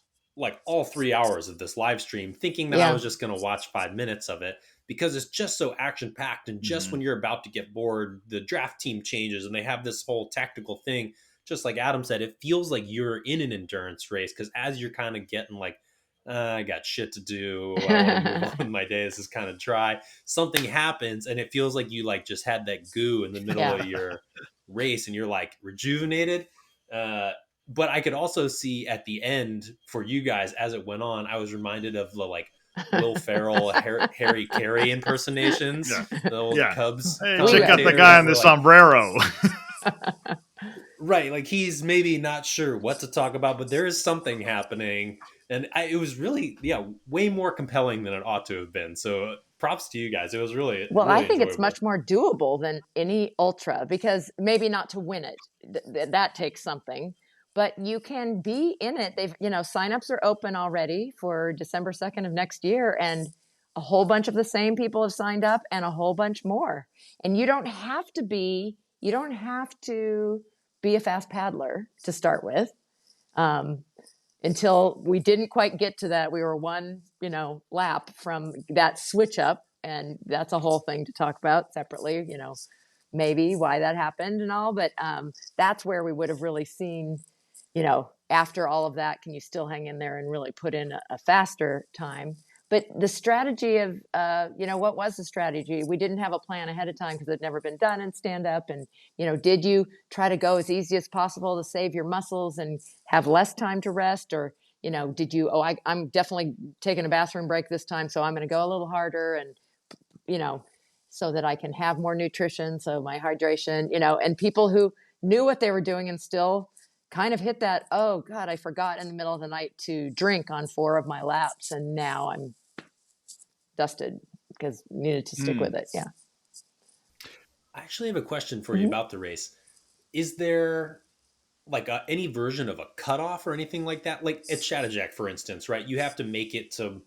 Speaker 3: all 3 hours of this live stream thinking that I was just going to watch 5 minutes of it because it's just so action packed. And just when you're about to get bored, the draft team changes and they have this whole tactical thing. Just like Adam said, it feels like you're in an endurance race because as you're kind of getting I got shit to do. I want to move on with my day. This is kind of dry. Something happens and it feels like you like just had that goo in the middle
Speaker 2: Yeah.
Speaker 3: of your race and you're like rejuvenated. But I could also see at the end for you guys as it went on, I was reminded of the like Will Ferrell, Harry Carey impersonations,
Speaker 1: Yeah.
Speaker 3: the old
Speaker 1: Yeah.
Speaker 3: Cubs
Speaker 1: Hey, check out the
Speaker 3: commentator
Speaker 1: guy
Speaker 3: that
Speaker 1: in the
Speaker 3: were like,
Speaker 1: sombrero.
Speaker 3: right, like he's maybe not sure what to talk about, but there is something happening, and it was really, yeah, way more compelling than it ought to have been. So props to you guys. It was really,
Speaker 2: Well, I
Speaker 3: really
Speaker 2: think it's
Speaker 3: enjoyable.
Speaker 2: much more doable than any ultra, because maybe not to win it, that takes something, but you can be in it. They've, signups are open already for December 2nd of next year, and a whole bunch of the same people have signed up and a whole bunch more. And you don't have to be a fast paddler to start with. Um, until we didn't quite get to that. We were one, lap from that switch up, and that's a whole thing to talk about separately, maybe why that happened and all, but that's where we would have really seen, after all of that, can you still hang in there and really put in a faster time? But the strategy of, what was the strategy? We didn't have a plan ahead of time because it had never been done in stand up. And, did you try to go as easy as possible to save your muscles and have less time to rest? Or, did you, I'm definitely taking a bathroom break this time, so I'm going to go a little harder and, so that I can have more nutrition. So my hydration, and people who knew what they were doing and still kind of hit that, oh God, I forgot in the middle of the night to drink on 4 of my laps. And now I'm dusted because needed to stick with it. Yeah.
Speaker 3: I actually have a question for you
Speaker 2: Mm-hmm.
Speaker 3: about the race. Is there like any version of a cutoff or anything like that? Like at Shattujack, for instance, right? You have to make it to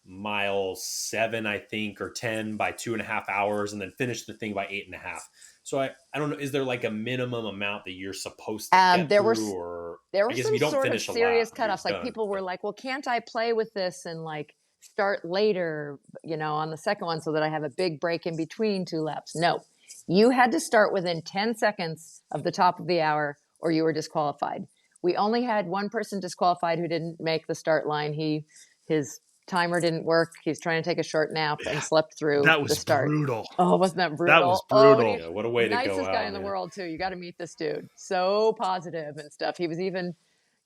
Speaker 3: mile 7, I think, or 10 by 2.5 hours, and then finish the thing by 8.5. So I don't know. Is there like a minimum amount that you're supposed to get
Speaker 2: There were
Speaker 3: through, or
Speaker 2: there
Speaker 3: I
Speaker 2: were
Speaker 3: guess if
Speaker 2: some
Speaker 3: you don't
Speaker 2: sort of
Speaker 3: finish a lap,
Speaker 2: serious
Speaker 3: you're
Speaker 2: cutoffs. Like
Speaker 3: done.
Speaker 2: people were
Speaker 3: But
Speaker 2: like, well, can't I play with this and like start later, on the second one so that I have a big break in between 2 laps? No, you had to start within 10 seconds of the top of the hour or you were disqualified. We only had one person disqualified who didn't make the start line. His timer didn't work. He's trying to take a short nap and
Speaker 1: Yeah,
Speaker 2: slept through
Speaker 1: that
Speaker 2: the
Speaker 1: was
Speaker 2: start.
Speaker 1: brutal.
Speaker 2: Oh, wasn't that
Speaker 1: That was
Speaker 2: brutal? Oh, and
Speaker 1: brutal.
Speaker 3: yeah, what a way to go
Speaker 2: nicest guy in
Speaker 3: out,
Speaker 2: the
Speaker 3: man.
Speaker 2: world too. You got to meet this dude. So positive and stuff. He was even,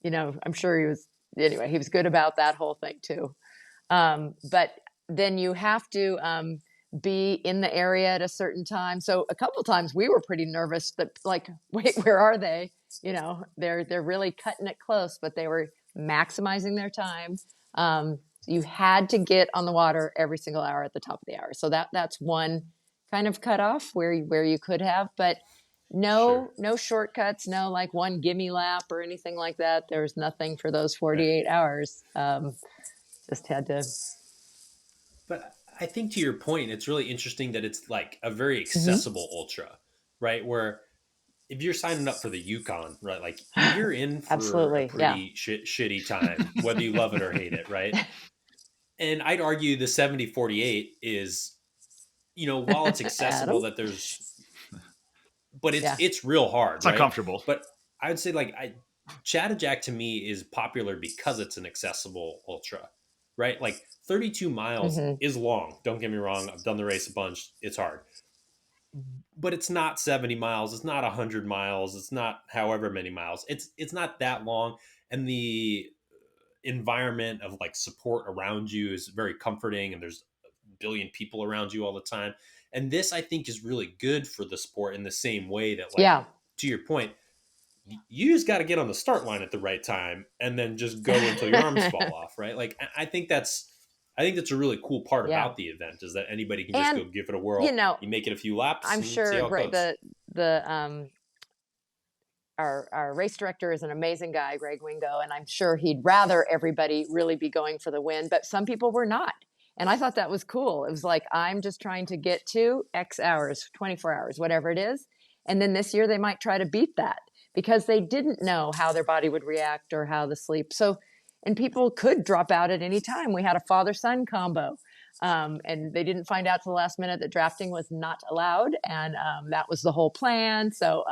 Speaker 2: I'm sure he was. Anyway, he was good about that whole thing too. But then you have to be in the area at a certain time. So a couple of times we were pretty nervous that like, wait, where are they? They're really cutting it close, but they were maximizing their time. You had to get on the water every single hour at the top of the hour. So that's one kind of cutoff where you could have, but
Speaker 3: Sure.
Speaker 2: no shortcuts, no like one gimme lap or anything like that. There was nothing for those
Speaker 3: Yeah.
Speaker 2: 48 hours. Just had to.
Speaker 3: But I think to your point, it's really interesting that it's like a very
Speaker 2: Mhm.
Speaker 3: accessible ultra, right? Where if you're signing up for the Yukon, right, like you're in for a
Speaker 2: Absolutely. Yeah.
Speaker 3: pretty shitty time, whether you love it or hate it, right? And I'd argue the 70-48 is, while it's accessible,
Speaker 2: Adam.
Speaker 3: that there's, but it's
Speaker 2: Yeah.
Speaker 3: it's real hard,
Speaker 1: It's
Speaker 3: right?
Speaker 1: uncomfortable.
Speaker 3: But I would say like Chattajack to me is popular because it's an accessible ultra, right? Like 32 miles
Speaker 2: Hmm.
Speaker 3: is long. Don't get me wrong. I've done the race a bunch. It's hard, but it's not 70 miles. It's not 100 miles. It's not however many miles. It's not that long, and the environment of like support around you is very comforting, and there's a billion people around you all the time. And this I think is really good for the sport in the same way that, like,
Speaker 2: Yeah.
Speaker 3: to your point, you just got to get on the start line at the right time and then just go until your arms fall off, right? Like I think that's a really cool part
Speaker 2: Yeah.
Speaker 3: about the event, is that anybody can just
Speaker 2: And
Speaker 3: go give it a
Speaker 2: you
Speaker 3: whirl.
Speaker 2: know,
Speaker 3: You make it a few laps
Speaker 2: I'm
Speaker 3: and see
Speaker 2: sure
Speaker 3: how it
Speaker 2: Greg,
Speaker 3: goes.
Speaker 2: the our race director is an amazing guy, Greg Wingo, and I'm sure he'd rather everybody really be going for the win, but some people were not. And I thought that was cool. It was like, I'm just trying to get to X hours, 24 hours, whatever it is. And then this year they might try to beat that because they didn't know how their body would react or how the sleep. So, and people could drop out at any time. We had a father son combo. And they didn't find out till the last minute that drafting was not allowed. And that was the whole plan. So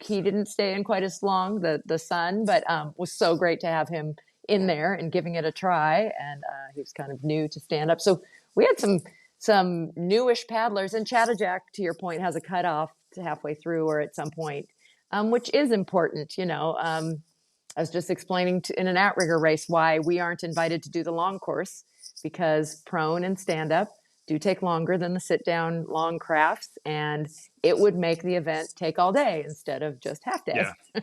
Speaker 2: he didn't stay in quite as long, the son, but was so great to have him in there and giving it a try. And he was kind of new to stand up. So we had some newish paddlers, and Chattajack, to your point, has a cutoff to halfway through or at some point, which is important. I was just explaining in an outrigger race why we aren't invited to do the long course, because prone and stand up do take longer than the sit down long crafts, and it would make the event take all day instead of just half day.
Speaker 1: Yeah.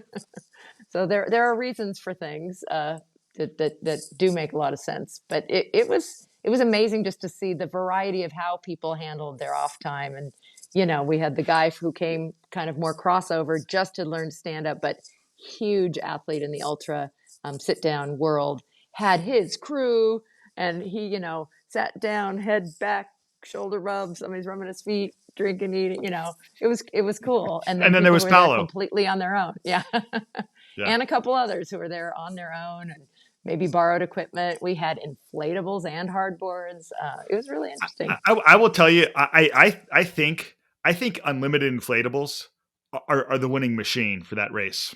Speaker 2: So there are reasons for things that do make a lot of sense. But it was amazing just to see the variety of how people handled their off time. And we had the guy who came kind of more crossover just to learn to stand up, but huge athlete in the ultra sit down world, had his crew, and he sat down, head back, shoulder rub, somebody's rubbing his feet, drinking, eating. It was cool. And then
Speaker 1: there was
Speaker 2: were
Speaker 1: Paolo,
Speaker 2: there completely on their own. Yeah.
Speaker 1: Yeah.
Speaker 2: And a couple others who were there on their own and maybe borrowed equipment. We had inflatables and hardboards. It was really interesting.
Speaker 1: I will tell you, I think unlimited inflatables are the winning machine for that race,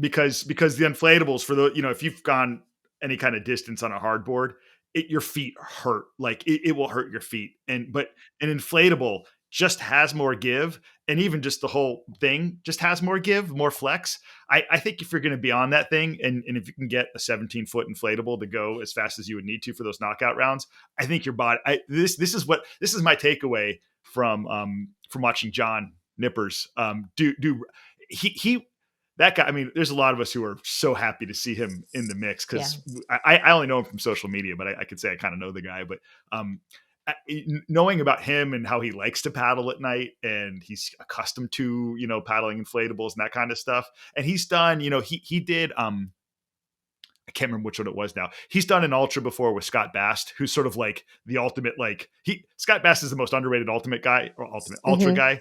Speaker 1: because the inflatables, for the if you've gone any kind of distance on a hardboard, your feet hurt. Like it will hurt your feet. But an inflatable just has more give, and even just the whole thing just has more give, more flex. I think if you're going to be on that thing, and if you can get a 17-foot inflatable to go as fast as you would need to for those knockout rounds, I think your body. This is my takeaway from watching John Nippers he that guy. I mean, there's a lot of us who are so happy to see him in the mix, because I only know him from social media, but I could say I kind of know the guy. But knowing about him and how he likes to paddle at night, and he's accustomed to paddling inflatables and that kind of stuff, and he's done he did I can't remember which one it was now. He's done an ultra before with Scott Bast, who's sort of like the ultimate, Scott Bast is the most underrated ultimate guy, or ultimate ultra guy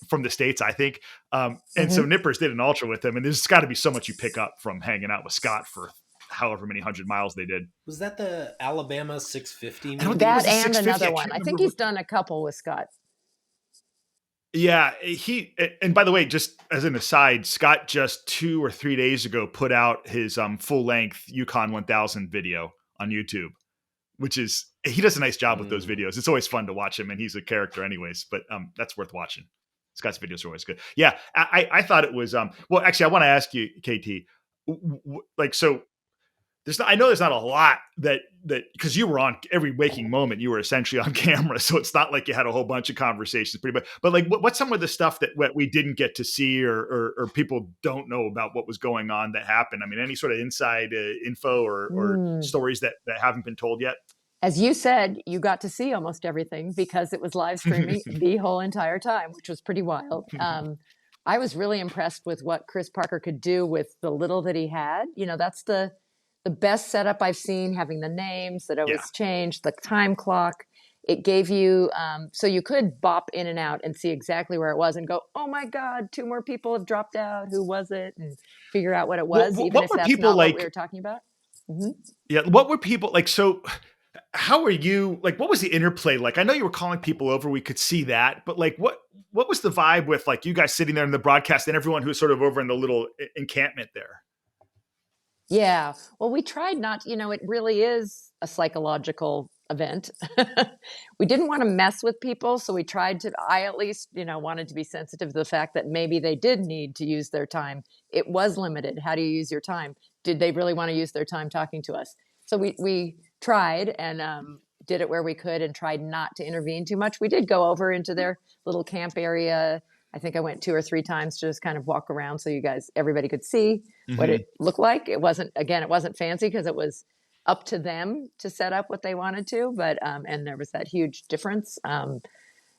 Speaker 1: from the States, I think. And so Nippers did an ultra with him, and there's got to be so much you pick up from hanging out with Scott for however many 100 miles they did.
Speaker 3: Was that the Alabama 650?
Speaker 2: That and another one. I think he's done a couple with Scott.
Speaker 1: Yeah, and by the way, just as an aside, Scott just 2 or 3 days ago put out his full length Yukon 1000 video on YouTube, which is, he does a nice job with those videos. It's always fun to watch him, and he's a character anyways, but that's worth watching. Scott's videos are always good. Yeah, I thought it was, well, actually, I want to ask you, KT, so I know there's not a lot that because you were on every waking moment, you were essentially on camera, so it's not like you had a whole bunch of conversations, pretty much. But what's some of the stuff that we didn't get to see, or people don't know about what was going on that happened? I mean, any sort of inside info or stories that haven't been told yet?
Speaker 2: As you said, you got to see almost everything because it was live streaming the whole entire time, which was pretty wild. I was really impressed with what Chris Parker could do with the little that he had. That's the best setup I've seen, having the names that always change, the time clock. It gave you, so you could bop in and out and see exactly where it was and go, oh my God, 2 more people have dropped out. Who was it? And figure out what it was, even if that's not what we were talking about.
Speaker 1: Yeah. What were people like? So how are you, what was the interplay like? I know you were calling people over. We could see that, but what was the vibe with you guys sitting there in the broadcast and everyone who's sort of over in the little encampment there?
Speaker 2: Yeah. Well, we tried not, it really is a psychological event. We didn't want to mess with people. So I at least, wanted to be sensitive to the fact that maybe they did need to use their time. It was limited. How do you use your time? Did they really want to use their time talking to us? So we tried and did it where we could and tried not to intervene too much. We did go over into their little camp area. I think I went 2 or 3 times to just kind of walk around so everybody could see what it looked like. It wasn't fancy because it was up to them to set up what they wanted to, but, and there was that huge difference.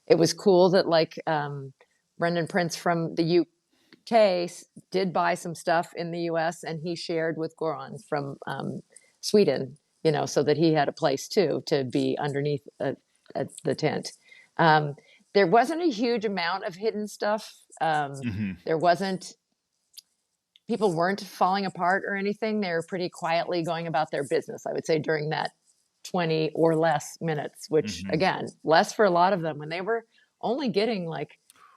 Speaker 2: It was cool that Brendan Prince from the UK did buy some stuff in the US, and he shared with Goran from Sweden, so that he had a place too to be underneath the tent. There wasn't a huge amount of hidden stuff. There wasn't, people weren't falling apart or anything. They were pretty quietly going about their business, I would say, during that 20 or less minutes, which again, less for a lot of them. When they were only getting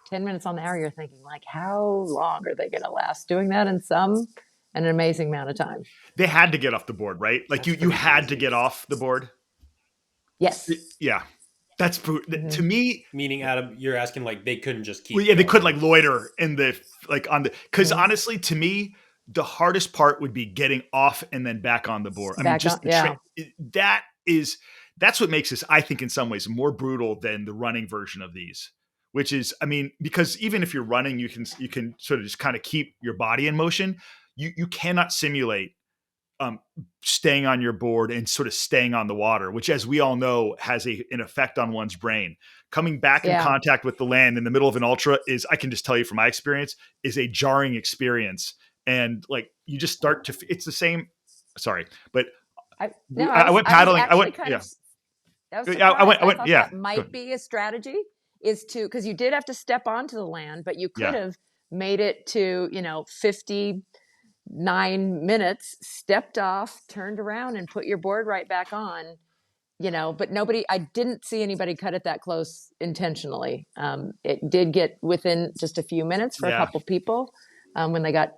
Speaker 2: 10 minutes on the hour, you're thinking how long are they going to last doing that? And some an amazing amount of time.
Speaker 1: They had to get off the board, right? Like
Speaker 3: That's
Speaker 1: you
Speaker 3: pretty
Speaker 1: had to
Speaker 3: crazy.
Speaker 1: get off the board.
Speaker 2: Yes.
Speaker 1: Yeah. That's to me.
Speaker 3: Meaning, Adam, you're asking like they couldn't just keep.
Speaker 1: Well, yeah, they
Speaker 3: going.
Speaker 1: couldn't like loiter in the like on the because
Speaker 2: Mhm.
Speaker 1: honestly, to me, the hardest part would be getting off and then back on the board. I mean,
Speaker 2: Back
Speaker 1: just
Speaker 2: on, yeah.
Speaker 1: that's what makes this, I think, in some ways more brutal than the running version of these. Which is, I mean, because even if you're running, you can sort of just kind of keep your body in motion. You cannot simulate staying on your board and sort of staying on the water, which, as we all know, has an effect on one's brain. Coming back in
Speaker 2: Yeah.
Speaker 1: contact with the land in the middle of an ultra is, I can just tell you from my experience, is a jarring experience. And like, you just start to, it's the same. Sorry, but
Speaker 2: I
Speaker 1: went paddling. I went,
Speaker 2: kind
Speaker 1: yeah.
Speaker 2: of, I was
Speaker 1: Yeah, I went,
Speaker 2: thought
Speaker 1: yeah.
Speaker 2: that might be a strategy, is to, because you did have to step onto the land, but you could
Speaker 1: Yeah.
Speaker 2: have made it to 59 minutes, stepped off, turned around, and put your board right back on. But I didn't see anybody cut it that close intentionally. It did get within just a few minutes for a
Speaker 1: Yeah.
Speaker 2: couple people when they got,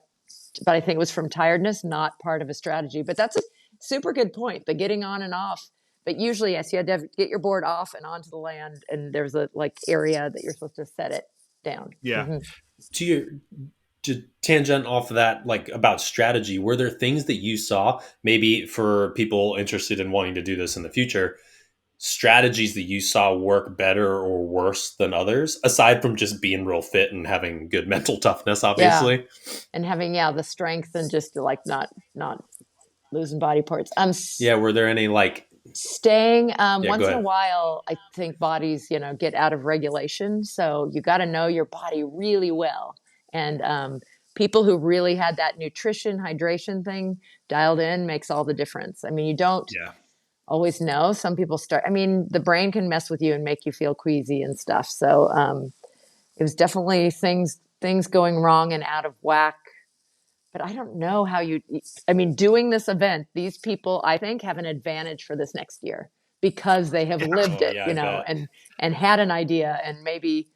Speaker 2: but I think it was from tiredness, not part of a strategy. But that's a super good point, the getting on and off. But usually, yes, you had to get your board off and onto the land, and there's a area that you're supposed to set it down.
Speaker 1: Yeah.
Speaker 2: Mm-hmm.
Speaker 3: To tangent off of that, like about strategy, were there things that you saw, maybe for people interested in wanting to do this in the future, strategies that you saw work better or worse than others, aside from just being real fit and having good mental toughness, obviously?
Speaker 2: Yeah. And having, the strength and just like not losing body parts.
Speaker 3: Yeah, were there any like
Speaker 2: staying once
Speaker 3: go
Speaker 2: in a
Speaker 3: ahead.
Speaker 2: while, I think bodies, get out of regulation. So you got to know your body really well. And people who really had that nutrition, hydration thing dialed in makes all the difference. I mean, you don't
Speaker 1: Yeah.
Speaker 2: always know. Some people the brain can mess with you and make you feel queasy and stuff. So it was definitely things going wrong and out of whack. But I don't know how doing this event, these people, I think, have an advantage for this next year because they have lived it, and had an idea, and maybe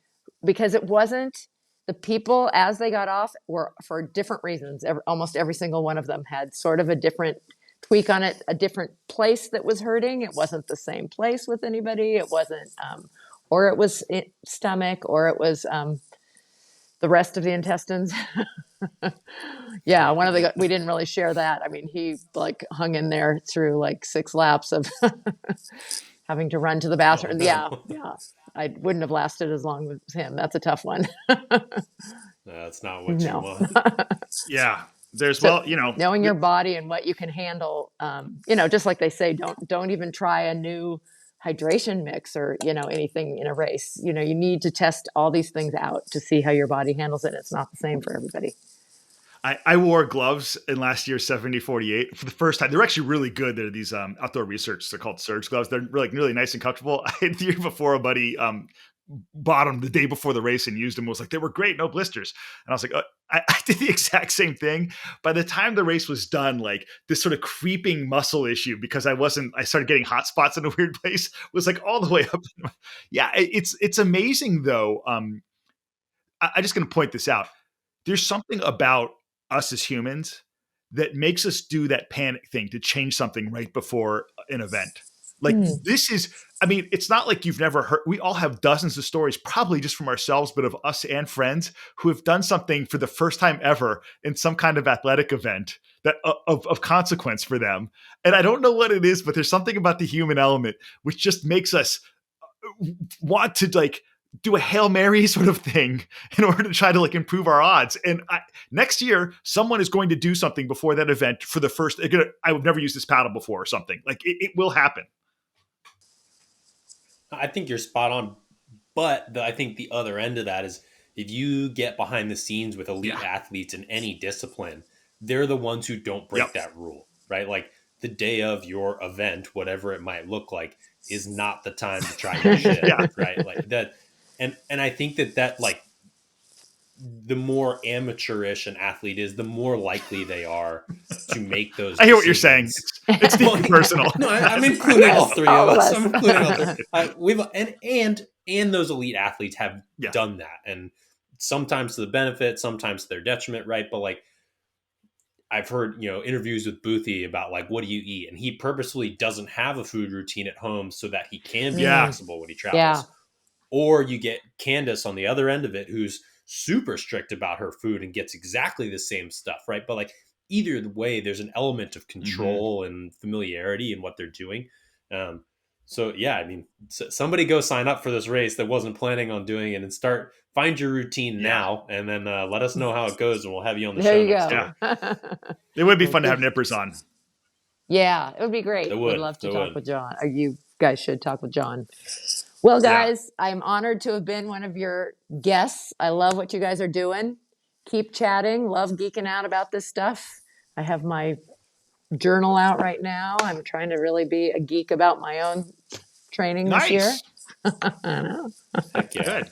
Speaker 2: because it wasn't, the people as they got off were for different reasons. Almost every single one of them had sort of a different tweak on it, a different place that was hurting. It wasn't the same place with anybody. It wasn't, or it was stomach, or it was the rest of the intestines. Yeah, we didn't really share that. I mean, he like hung in there through like 6 laps of having to run to the bathroom.
Speaker 3: Oh, no.
Speaker 2: Yeah. I wouldn't have lasted as long as him. That's a tough one.
Speaker 3: That's not what you want.
Speaker 1: Yeah. There's
Speaker 2: knowing your body and what you can handle. Just like they say, don't even try a new hydration mix or anything in a race. You need to test all these things out to see how your body handles it. It's not the same for everybody.
Speaker 1: I wore gloves in last year's 70-48 for the first time. They're actually really good. They're these outdoor research. They're called Surge gloves. They're really nice and comfortable. The year before, a buddy bought them the day before the race and used them. Was like, they were great, no blisters. And I was like, I did the exact same thing. By the time the race was done, like this sort of creeping muscle issue, because I started getting hot spots in a weird place, was like all the way up. Yeah, it's amazing though. I'm just going to point this out. There's something about us as humans that makes us do that panic thing to change something right before an event. Like this is, I mean, it's not like you've never heard. We all have dozens of stories, probably just from ourselves, but of us and friends who have done something for the first time ever in some kind of athletic event that of consequence for them. And I don't know what it is, but there's something about the human element which just makes us want to like do a Hail Mary sort of thing in order to try to like improve our odds. And next year, someone is going to do something before that event for the first, I would never use this paddle before or something. Like it will happen.
Speaker 3: I think you're spot on. But I think the other end of that is if you get behind the scenes with elite athletes in any discipline, they're the ones who don't break that rule, right? Like the day of your event, whatever it might look like, is not the time to try your shit, right? Like that. And I think that like the more amateurish an athlete is, the more likely they are to make those.
Speaker 1: I hear what you're saying. It's deeply personal.
Speaker 3: No, I'm including all three of us. I'm including all three. And those elite athletes have done that, and sometimes to the benefit, sometimes to their detriment, right? But like, I've heard, interviews with Boothie about like, what do you eat? And he purposefully doesn't have a food routine at home so that he can be
Speaker 1: Yeah.
Speaker 3: flexible when he
Speaker 2: Yeah.
Speaker 3: travels. Or you get Candace on the other end of it, who's super strict about her food and gets exactly the same stuff, right? But like either way, there's an element of control and familiarity in what they're doing. So yeah, I mean, somebody go sign up for this race that wasn't planning on doing it, and find your routine now, and then let us know how it goes, and we'll have you on the
Speaker 2: There
Speaker 3: show
Speaker 2: you
Speaker 3: next
Speaker 2: go.
Speaker 3: year.
Speaker 1: It would be fun to have nippers on.
Speaker 2: Yeah, it would be great.
Speaker 3: It
Speaker 2: We'd
Speaker 3: would.
Speaker 2: love to
Speaker 3: It
Speaker 2: talk
Speaker 3: would.
Speaker 2: with John. Or you guys should talk with John. Well,
Speaker 1: Yeah.
Speaker 2: guys, I'm honored to have been one of your guests. I love what you guys are doing. Keep chatting. Love geeking out about this stuff. I have my journal out right now. I'm trying to really be a geek about my own training this year.
Speaker 1: Nice.
Speaker 2: I know.
Speaker 3: Heck yeah.
Speaker 1: Good.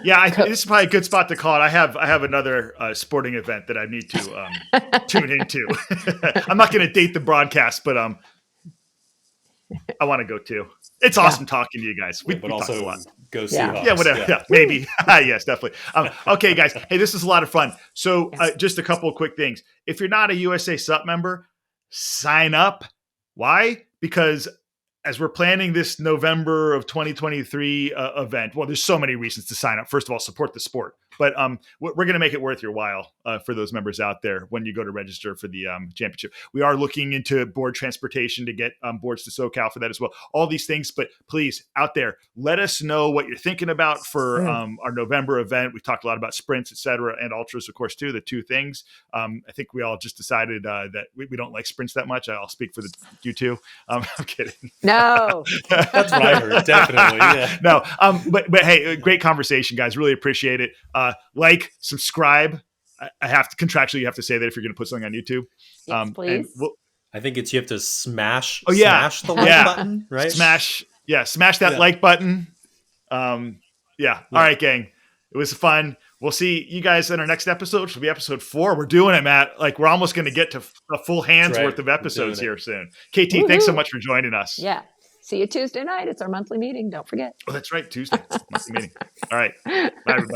Speaker 1: Yeah, this is probably a good spot to call it. I have another sporting event that I need to tune into. I'm not going to date the broadcast, but I want to go too. It's awesome talking to you guys. We
Speaker 3: But
Speaker 1: talked a
Speaker 3: also
Speaker 1: lot.
Speaker 3: go
Speaker 2: Yeah.
Speaker 3: Seahawks.
Speaker 1: Yeah, whatever. Yeah, maybe. Yes, definitely. Okay, guys. Hey, this is a lot of fun. So just a couple of quick things. If you're not a USA SUP member, sign up. Why? Because as we're planning this November of 2023 event, well, there's so many reasons to sign up. First of all, support the sport. But we're going to make it worth your while for those members out there when you go to register for the championship. We are looking into board transportation to get boards to SoCal for that as well. All these things. But please, out there, let us know what you're thinking about for our November event. We talked a lot about sprints, et cetera, and ultras, of course, too, the two things. I think we all just decided that we don't like sprints that much. I'll speak for you two. I'm kidding.
Speaker 2: No.
Speaker 3: That's what I heard. Definitely. Yeah.
Speaker 1: No. But hey, great conversation, guys. Really appreciate it. Like, subscribe. I have to contractually, you have to say that if you're going to put something on YouTube.
Speaker 2: Yes, please.
Speaker 3: I think you have to smash
Speaker 1: Oh, yeah.
Speaker 3: the like button, right?
Speaker 1: Smash that like button. All right, gang. It was fun. We'll see you guys in our next episode, which will be episode 4. We're doing it, Matt. Like, we're almost going to get to a full hand's worth of episodes here soon. KT, thanks so much for joining us.
Speaker 2: Yeah. See you Tuesday night. It's our monthly meeting. Don't forget.
Speaker 1: Oh, that's right. Tuesday. Monthly meeting. All right. Bye, everybody.